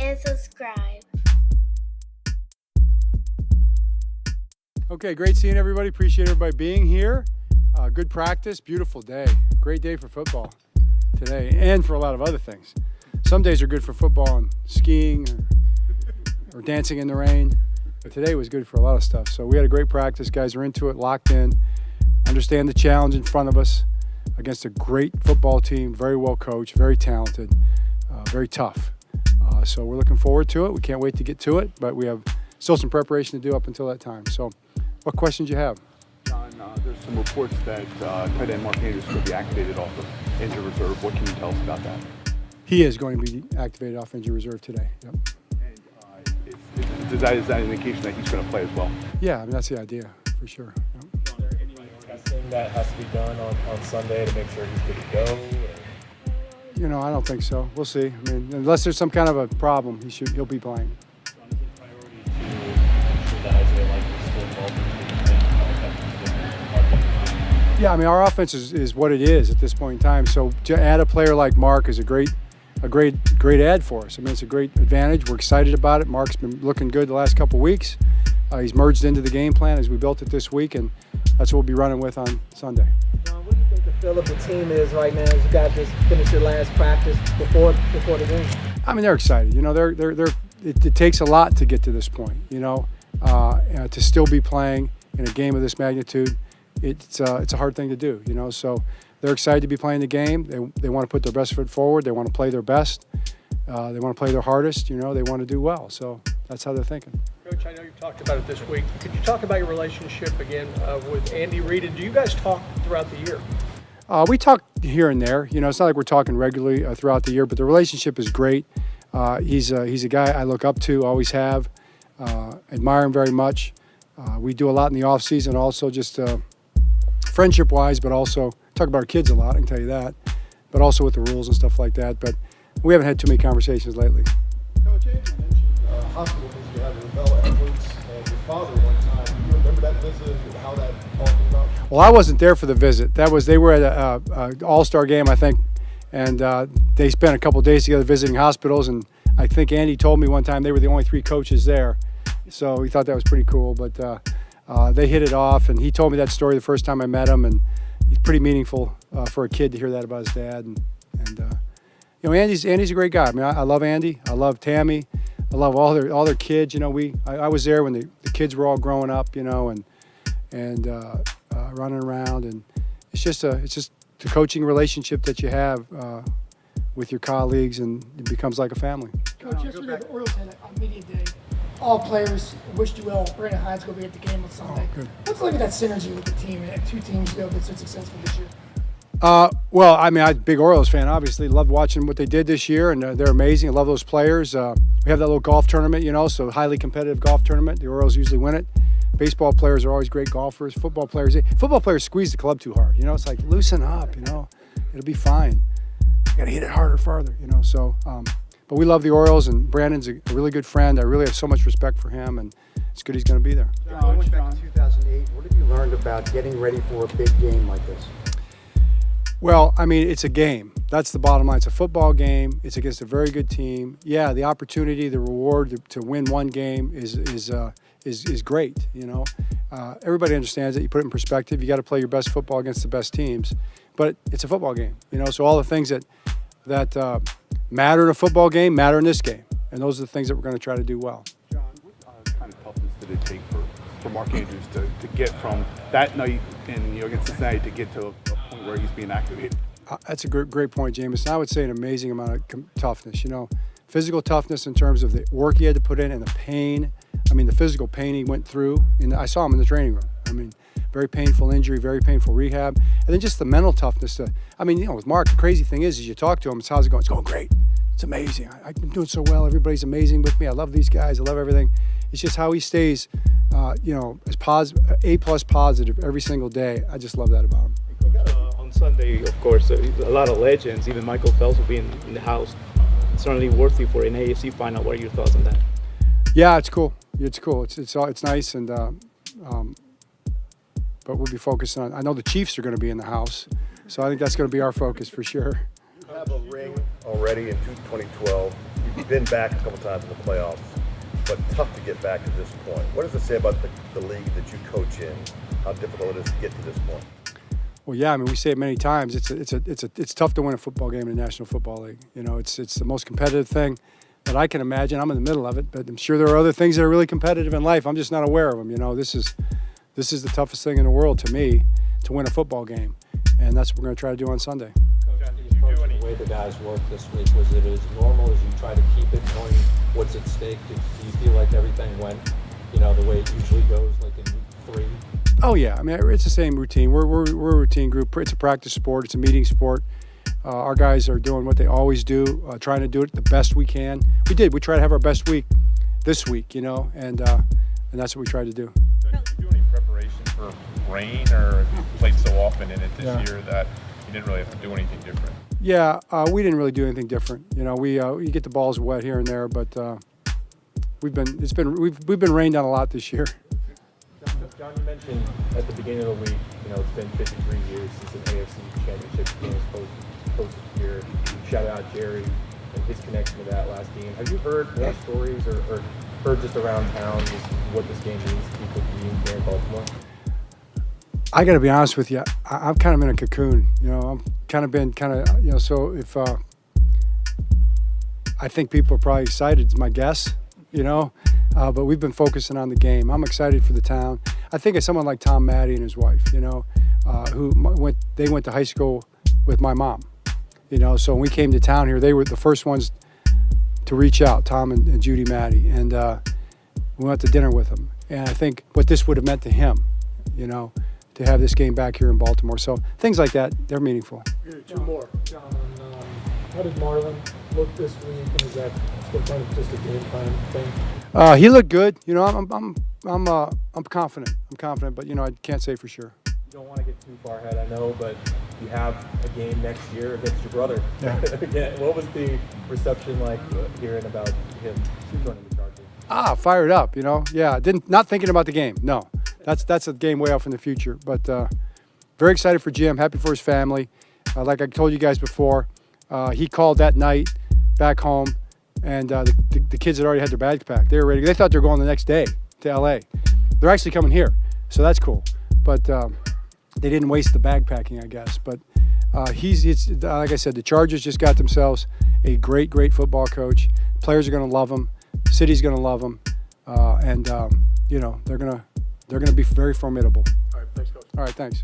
and subscribe. Okay, great seeing everybody. Appreciate everybody being here. Good practice, beautiful day. Great day for football today and for a lot of other things. Some days are good for football and skiing or dancing in the rain, but today was good for a lot of stuff. So we had a great practice. Guys are into it, locked in, understand the challenge in front of us against a great football team, very well coached, very talented, very tough. So we're looking forward to it. We can't wait to get to it, but we have still some preparation to do up until that time. So what questions do you have? John, there's some reports that tight end Mark Andrews could be activated off of injured reserve. What can you tell us about that? He is going to be activated off injured reserve today. Yep. And is that an indication that he's going to play as well? Yeah, I mean, that's the idea for sure. Yep. Is there any testing that has to be done on Sunday to make sure he's good to go? Or? You know, I don't think so. We'll see. I mean, unless there's some kind of a problem, he'll be playing. John, is it priority to make sure that Isaiah Likely is still involved in the Yeah, I mean, our offense is what it is at this point in time. So to add a player like Mark is a great add for us. I mean, it's a great advantage. We're excited about it. Mark's been looking good the last couple of weeks. He's merged into the game plan as we built it this week, and that's what we'll be running with on Sunday. John, what do you think the feel of the team is right now as you guys just finished your last practice before the game? I mean, they're excited. You know, it takes a lot to get to this point. You know, to still be playing in a game of this magnitude, it's a hard thing to do. You know, so they're excited to be playing the game. They want to put their best foot forward. They want to play their best. They want to play their hardest. You know, they want to do well. So that's how they're thinking. Coach, I know you talked about it this week. Could you talk about your relationship again with Andy Reid? Do you guys talk throughout the year? We talk here and there. You know, it's not like we're talking regularly throughout the year, but the relationship is great. He's a guy I look up to, always have, admire him very much. We do a lot in the off season, also just friendship-wise, but also talk about our kids a lot. I can tell you that, but also with the rules and stuff like that. But we haven't had too many conversations lately. Coach, Andy mentioned hospital visit you had with Bella Edwards and your father one time. Do you remember that visit and how that all came about? Well, I wasn't there for the visit. They were at an all-star game, I think, and they spent a couple of days together visiting hospitals. And I think Andy told me one time they were the only 3 coaches there, so he thought that was pretty cool. But they hit it off, and he told me that story the first time I met him, and it's pretty meaningful for a kid to hear that about his dad. And you know, Andy's a great guy. I mean, I love Andy. I love Tammy. I love all their kids. You know, I was there when the kids were all growing up. You know, and running around, and it's just the coaching relationship that you have with your colleagues, and it becomes like a family. Coach, yesterday the Orioles had a media day. All players wished you well. Brandon Hines will be at the game on Sunday. Oh, good. Let's look at that synergy with the team and 2 teams that have been so successful this year. Well, I mean, I'm a big Orioles fan, obviously. Loved watching what they did this year, and they're amazing. I love those players. We have that little golf tournament, you know, so highly competitive golf tournament. The Orioles usually win it. Baseball players are always great golfers. Football players squeeze the club too hard. You know, it's like, loosen up, you know. It'll be fine. You got to hit it harder, farther, you know. So, but we love the Orioles, and Brandon's a really good friend. I really have so much respect for him, and it's good he's going to be there. John, went back to 2008. What have you learned about getting ready for a big game like this? Well, I mean, it's a game. That's the bottom line. It's a football game. It's against a very good team. Yeah, the opportunity, the reward to win one game is great. You know, everybody understands it. You put it in perspective. You got to play your best football against the best teams, but it's a football game. You know, so all the things that matter in a football game matter in this game, and those are the things that we're going to try to do well. John, what kind of toughness did it take for Mark Andrews to get from that night against Cincinnati to get to a point where he's being activated? That's a great point, Jameson. I would say an amazing amount of toughness. You know, physical toughness in terms of the work he had to put in and the pain. I mean, the physical pain he went through. And I saw him in the training room. I mean, very painful injury, very painful rehab. And then just the mental toughness. You know, with Mark, the crazy thing is you talk to him, it's how's it going? It's going great. It's amazing. I'm doing so well. Everybody's amazing with me. I love these guys. I love everything. It's just how he stays, as A+ positive every single day. I just love that about him. On Sunday, of course, a lot of legends, even Michael Phelps will be in the house. It's certainly worthy for an AAC final. What are your thoughts on that? Yeah, it's cool. It's cool. It's nice, and but we'll be focused on. I know the Chiefs are going to be in the house, so I think that's going to be our focus for sure. You have a ring already in 2012. You You've been back a couple times in the playoffs, but tough to get back to this point. What does it say about the league that you coach in? How difficult it is to get to this point? Well, yeah, I mean, we say it many times. It's tough to win a football game in the National Football League. You know, it's the most competitive thing that I can imagine. I'm in the middle of it, but I'm sure there are other things that are really competitive in life. I'm just not aware of them. You know, this is the toughest thing in the world to me, to win a football game, and that's what we're going to try to do on Sunday. The way the guys worked this week, was it as normal as you try to keep it, knowing what's at stake? Do you feel like everything went, you know, the way it usually goes, like in week 3? Oh yeah, I mean, it's the same routine. We're a routine group. It's a practice sport. It's a meeting sport. Our guys are doing what they always do, trying to do it the best we can. We try to have our best week this week, you know, and that's what we tried to do. Did you do any preparation for rain, or have you played so often in it this year that you didn't really have to do anything different? Yeah, we didn't really do anything different. You know, we get the balls wet here and there, but we've been rained on a lot this year. John, you mentioned at the beginning of the week, you know, it's been 53 years since an AFC Championship game was hosted here. Shout out Jerry and his connection to that last game. Have you heard more stories or heard just around town just what this game means to people being here in Baltimore? I got to be honest with you. I'm kind of in a cocoon. You know, I'm you know. So if I think people are probably excited, is my guess. You know, but we've been focusing on the game. I'm excited for the town. I think of someone like Tom Maddie and his wife. You know, they went to high school with my mom. You know, so when we came to town here, they were the first ones to reach out, Tom and Judy Maddie, and we went to dinner with them. And I think what this would have meant to him, you know, to have this game back here in Baltimore. So things like that, they're meaningful. Two more. John, how did Marlon look this week, and is that still kind of just a game plan thing? He looked good. You know, I'm confident. I'm confident, but you know, I can't say for sure. You don't want to get too far ahead, I know, but you have a game next year against your brother. Yeah. Again, what was the reception like hearing about him joining the Chargers? Fired up. You know, yeah. Not thinking about the game. No. That's a game way off in the future, but very excited for Jim, happy for his family. Like I told you guys before, he called that night back home, and the kids had already had their bags packed. They were ready. They thought they were going the next day to L.A. They're actually coming here, so that's cool. But they didn't waste the bag packing, I guess. But it's like I said, the Chargers just got themselves a great football coach. Players are going to love him. The city's going to love him, and you know, they're going to be very formidable. All right, thanks, Coach. All right, thanks.